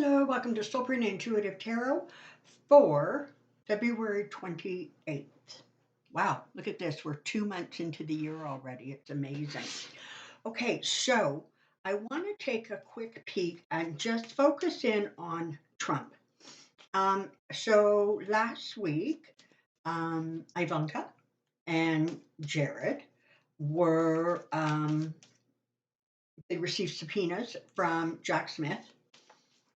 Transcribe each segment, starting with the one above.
Hello, welcome to Soulprint Intuitive Tarot for February 28th. Wow, look at this. We're 2 months into the year already. It's amazing. Okay, so I want to take a quick peek and just focus in on Trump. So last week, Ivanka and Jared were, they received subpoenas from Jack Smith.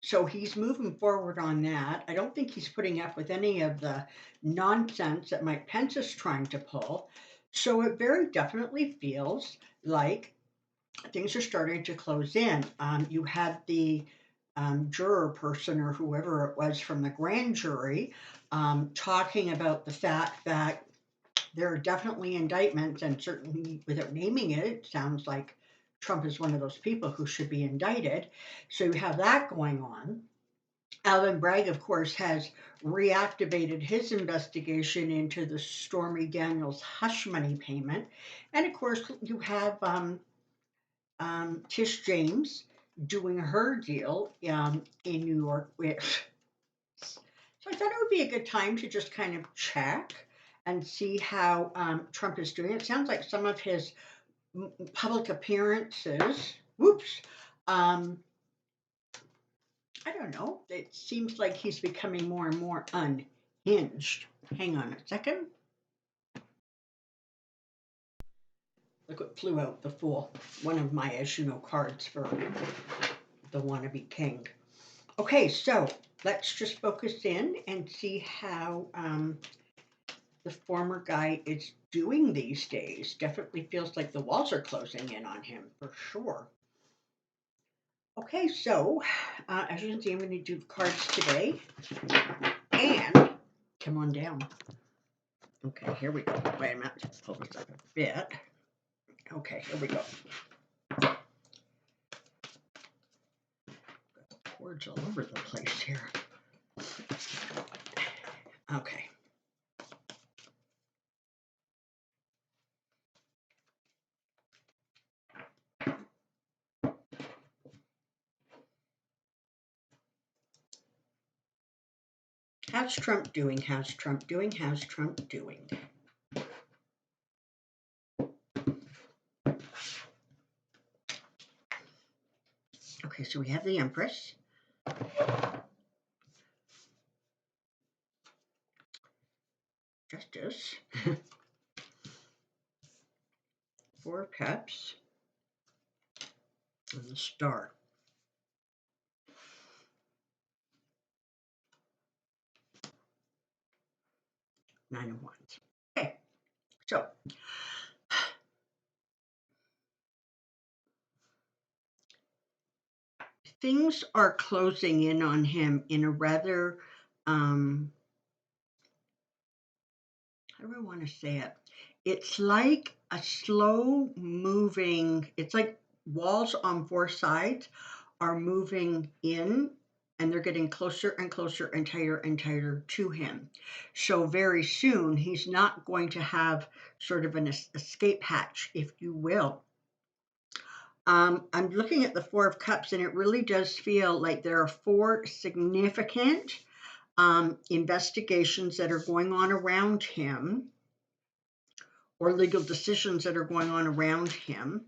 So he's moving forward on that. I don't think he's putting up with any of the nonsense that Mike Pence is trying to pull. So it very definitely feels like things are starting to close in. You had the juror person or whoever it was from the grand jury talking about the fact that there are definitely indictments, and certainly without naming it, it sounds like Trump is one of those people who should be indicted. So you have that going on. Alvin Bragg, of course, has reactivated his investigation into the Stormy Daniels hush money payment. And of course, you have Tish James doing her deal in New York. So I thought it would be a good time to just kind of check and see how Trump is doing. It sounds like some of his public appearances, I don't know. It seems like he's becoming more and more unhinged. Hang on a second. Look what flew out, the Fool. One of my, as you know, cards for the wannabe king. Okay, so let's just focus in and see how the former guy is doing these days. Definitely feels like the walls are closing in on him, for sure. Okay, so as you can see, I'm going to do the cards today. And come on down. Okay, here we go. Wait a minute. Let's pull this up a bit. Okay, here we go. Got cords all over the place here. Okay. How's Trump doing? How's Trump doing? How's Trump doing? Okay, so we have the Empress. Justice. Four of Cups. And the Star. Nine of Wands. Okay, so things are closing in on him in a rather, how do I want to say it? It's like a slow moving, it's like walls on four sides are moving in, and they're getting closer and closer and tighter to him. So very soon, he's not going to have sort of an escape hatch, if you will. I'm looking at the Four of Cups, and it really does feel like there are four significant investigations that are going on around him, or legal decisions that are going on around him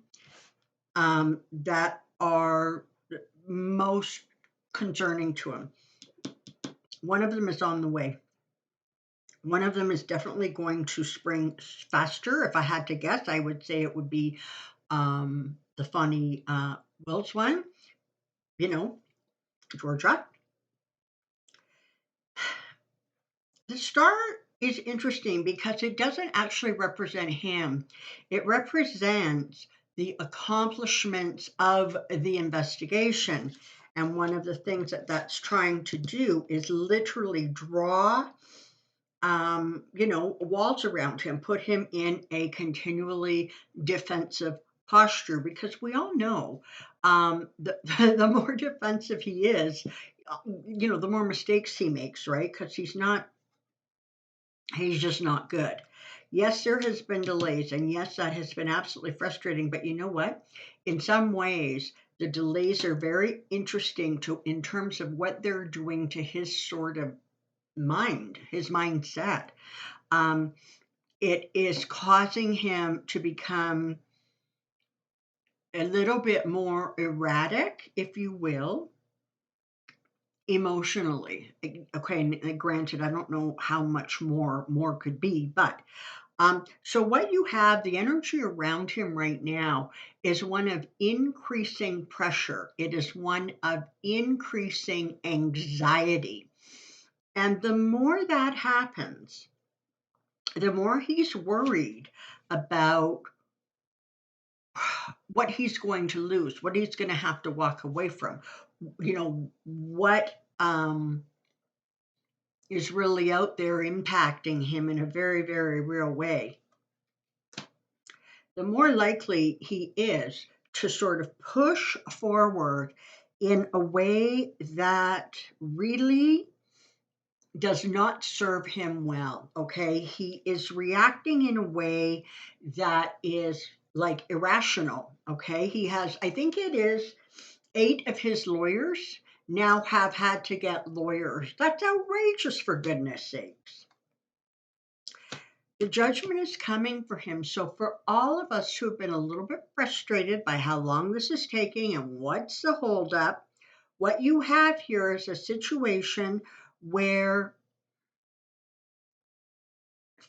that are most concerning to him. One of them is on the way. One of them is definitely going to spring faster. If I had to guess, I would say it would be the Funny Wills one, Georgia. The Star is interesting because it doesn't actually represent him. It represents the accomplishments of the investigation. And one of the things that that's trying to do is literally draw, walls around him, put him in a continually defensive posture, because we all know the more defensive he is, the more mistakes he makes, right? Because he's just not good. Yes, there has been delays, and yes, that has been absolutely frustrating, but you know what? In some ways, The delays are very interesting in terms of what they're doing to his sort of mind, his mindset. Um, it is causing him to become a little bit more erratic, if you will, emotionally. Okay, and granted, I don't know how much more could be, but so what you have, the energy around him right now is one of increasing pressure. It is one of increasing anxiety. And the more that happens, the more he's worried about what he's going to lose, what he's going to have to walk away from, what is really out there impacting him in a very, very real way. The more likely he is to sort of push forward in a way that really does not serve him well. Okay. He is reacting in a way that is like irrational. Okay. I think it is 8 of his lawyers now have had to get lawyers. That's outrageous, for goodness sakes. The judgment is coming for him. So, for all of us who have been a little bit frustrated by how long this is taking and what's the holdup, what you have here is a situation where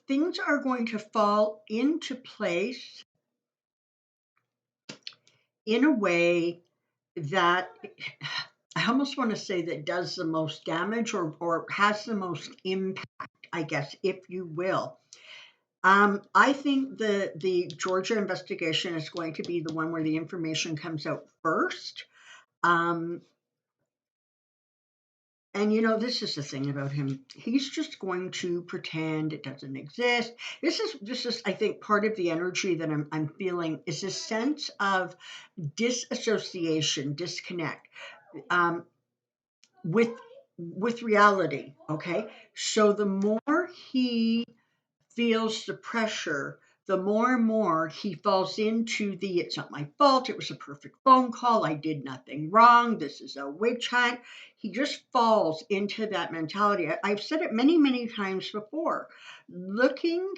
things are going to fall into place in a way that I almost want to say that does the most damage or has the most impact, I guess, if you will. I think the Georgia investigation is going to be the one where the information comes out first. Um, and this is the thing about him. He's just going to pretend it doesn't exist. This is I think part of the energy that I'm feeling is a sense of disassociation, disconnect um, with reality. Okay, so the more he feels the pressure, the more and more he falls into the it's not my fault, it was a perfect phone call, I did nothing wrong, this is a witch hunt. He just falls into that mentality. I've said it many, many times before. Looking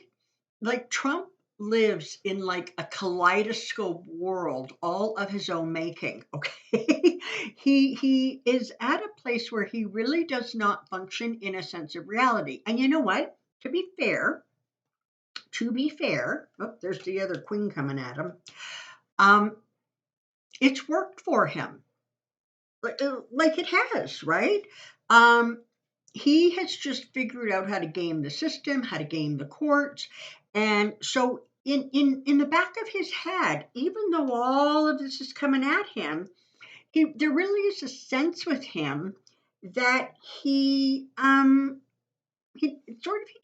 like Trump lives in like a kaleidoscope world, all of his own making. Okay. He is at a place where he really does not function in a sense of reality. And you know what? To be fair, oh, there's the other queen coming at him. Um, it's worked for him, like it has, right? Um, he has just figured out how to game the system, how to game the courts, and so in the back of his head, even though all of this is coming at him, there really is a sense with him that he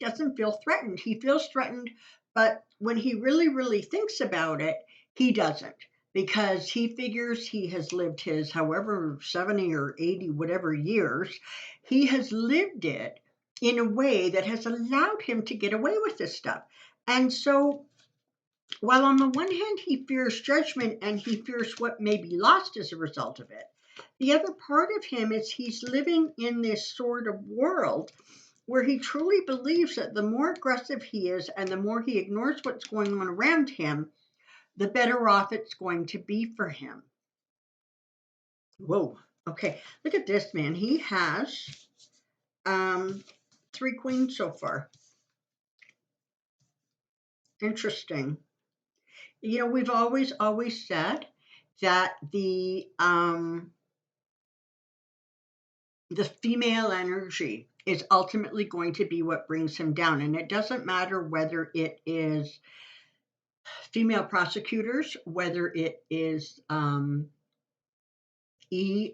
doesn't feel threatened. He feels threatened, but when he really, really thinks about it, he doesn't, because he figures he has lived his however 70 or 80 whatever years, he has lived it in a way that has allowed him to get away with this stuff. And so while on the one hand he fears judgment and he fears what may be lost as a result of it, the other part of him is he's living in this sort of world where he truly believes that the more aggressive he is and the more he ignores what's going on around him, the better off it's going to be for him. Whoa. Okay. Look at this, man. He has 3 queens so far. Interesting. We've always said that the female energy is ultimately going to be what brings him down. And it doesn't matter whether it is female prosecutors, whether it is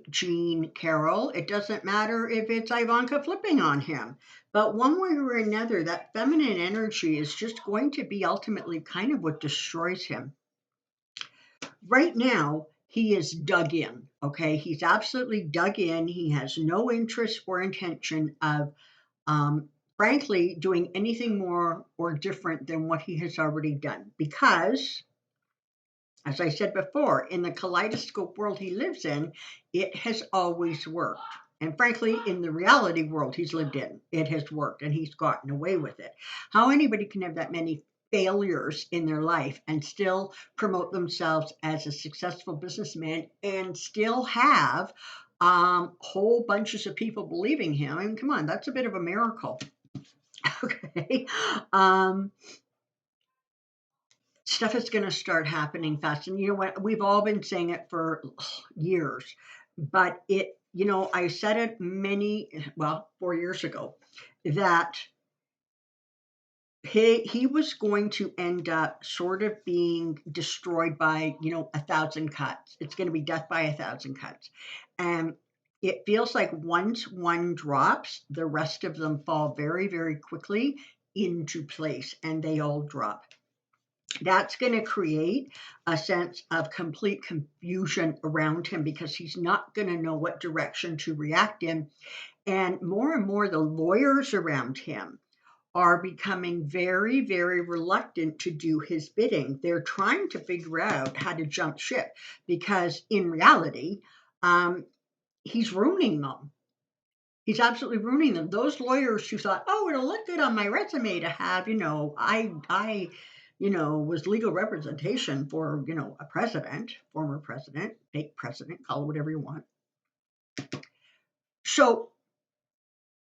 Jean Carroll, it doesn't matter if it's Ivanka flipping on him. But one way or another, that feminine energy is just going to be ultimately kind of what destroys him. Right now, he is dug in, okay? He's absolutely dug in. He has no interest or intention of frankly, doing anything more or different than what he has already done, because As I said before, in the kaleidoscope world he lives in, it has always worked. And frankly, in the reality world he's lived in, it has worked and he's gotten away with it. How anybody can have that many failures in their life and still promote themselves as a successful businessman and still have whole bunches of people believing him. I mean, come on, that's a bit of a miracle. Okay. Um, Stuff is going to start happening fast. And you know what? We've all been saying it for years, but I said it 4 years ago that he was going to end up sort of being destroyed by, 1,000 cuts. It's going to be death by 1,000 cuts. And it feels like once one drops, the rest of them fall very, very quickly into place and they all drop. That's going to create a sense of complete confusion around him because he's not going to know what direction to react in. And more, the lawyers around him are becoming very, very reluctant to do his bidding. They're trying to figure out how to jump ship because in reality, he's ruining them. He's absolutely ruining them. Those lawyers who thought, oh, it'll look good on my resume to have, I was legal representation for, a president, former president, fake president, call it whatever you want. So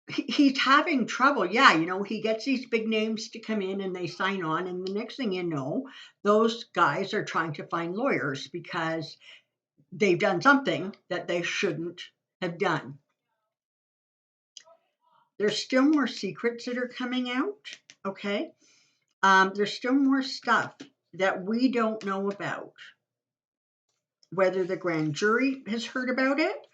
he's having trouble. Yeah, he gets these big names to come in and they sign on. And the next thing you know, those guys are trying to find lawyers because they've done something that they shouldn't have done. There's still more secrets that are coming out. Okay. There's still more stuff that we don't know about. Whether the grand jury has heard about it,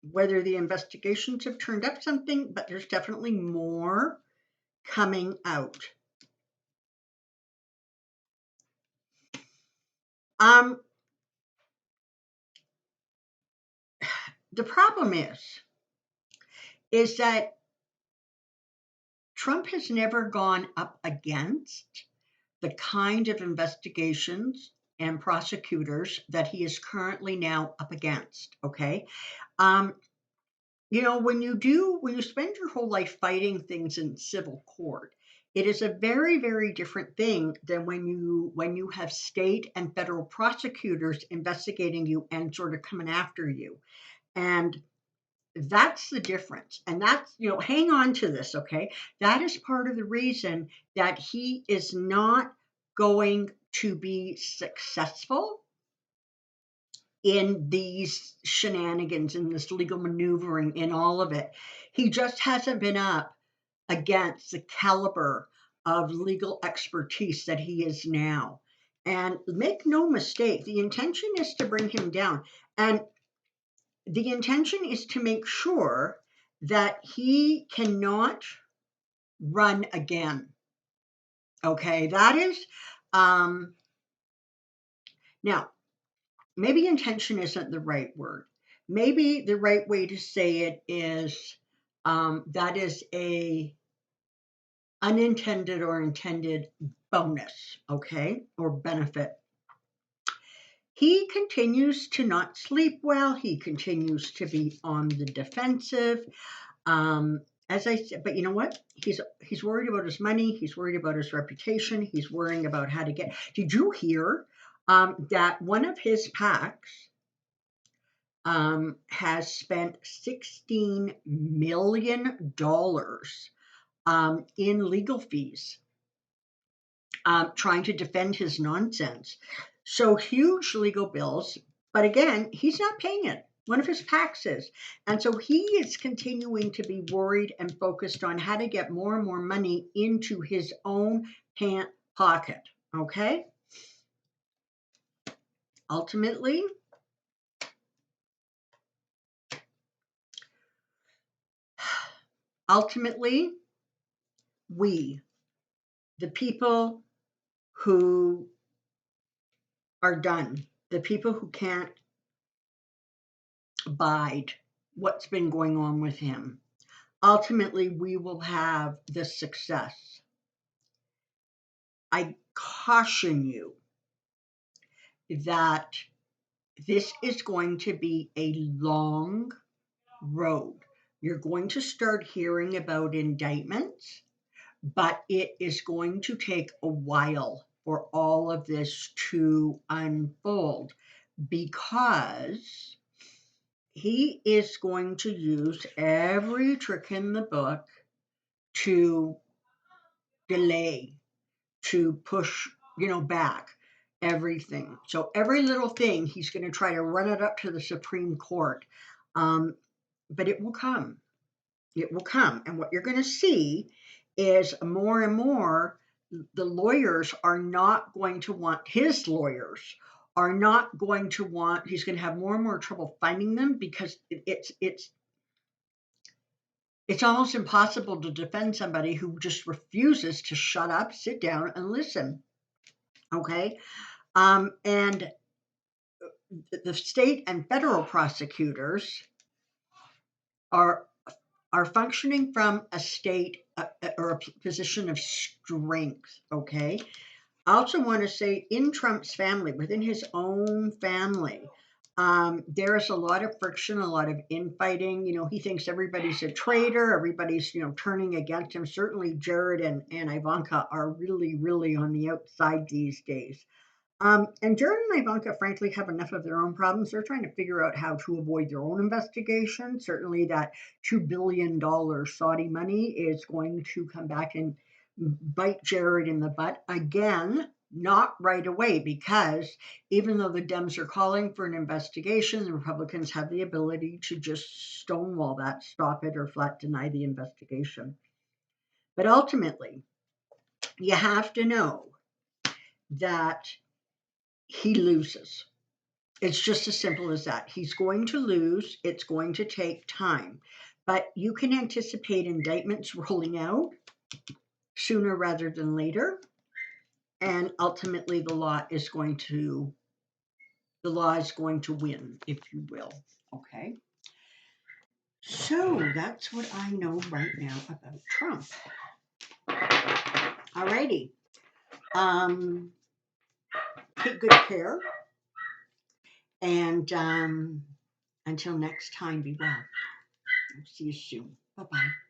whether the investigations have turned up something, but there's definitely more coming out. The problem is that Trump has never gone up against the kind of investigations and prosecutors that he is currently now up against. Okay. When you spend your whole life fighting things in civil court, it is a very, very different thing than when you have state and federal prosecutors investigating you and sort of coming after you. And that's the difference. And that's, hang on to this, okay? That is part of the reason that he is not going to be successful in these shenanigans, in this legal maneuvering, in all of it. He just hasn't been up against the caliber of legal expertise that he is now. And make no mistake, the intention is to bring him down. And the intention is to make sure that he cannot run again. Okay, that is, now, maybe intention isn't the right word. Maybe the right way to say it is that is a unintended or intended bonus, okay, or benefit. He continues to not sleep well. He continues to be on the defensive. As I said, but you know what? He's worried about his money. He's worried about his reputation. He's worrying about how to get. Did you hear that one of his PACs has spent $16 million in legal fees trying to defend his nonsense? So huge legal bills. But again, he's not paying it. One of his PACs is. And so he is continuing to be worried and focused on how to get more and more money into his own pant pocket. Okay? Ultimately, we, the people who are done, the people who can't abide what's been going on with him, ultimately we will have the success. I caution you that this is going to be a long road. You're going to start hearing about indictments, but it is going to take a while for all of this to unfold because he is going to use every trick in the book to delay, to push, back everything. So every little thing, he's going to try to run it up to the Supreme Court. But it will come. It will come. And what you're going to see is more and more the lawyers are not going to want, his lawyers are not going to want, he's going to have more and more trouble finding them because it's almost impossible to defend somebody who just refuses to shut up, sit down, and listen. Okay? And the state and federal prosecutors are functioning from a state or a position of strength. Okay? I also want to say in Trump's family, within his own family, there is a lot of friction, a lot of infighting. He thinks everybody's a traitor, everybody's, turning against him. Certainly Jared and Ivanka are really, really on the outside these days. And Jared and Ivanka, frankly, have enough of their own problems. They're trying to figure out how to avoid their own investigation. Certainly that $2 billion Saudi money is going to come back and bite Jared in the butt again, not right away, because even though the Dems are calling for an investigation, the Republicans have the ability to just stonewall that, stop it, or flat deny the investigation. But ultimately, you have to know that he loses. It's just as simple as that. He's going to lose. It's going to take time. But you can anticipate indictments rolling out sooner rather than later. And ultimately the law is going to win, if you will. Okay. So that's what I know right now about Trump. Alrighty. Take good care. And until next time, be well. I'll see you soon. Bye-bye.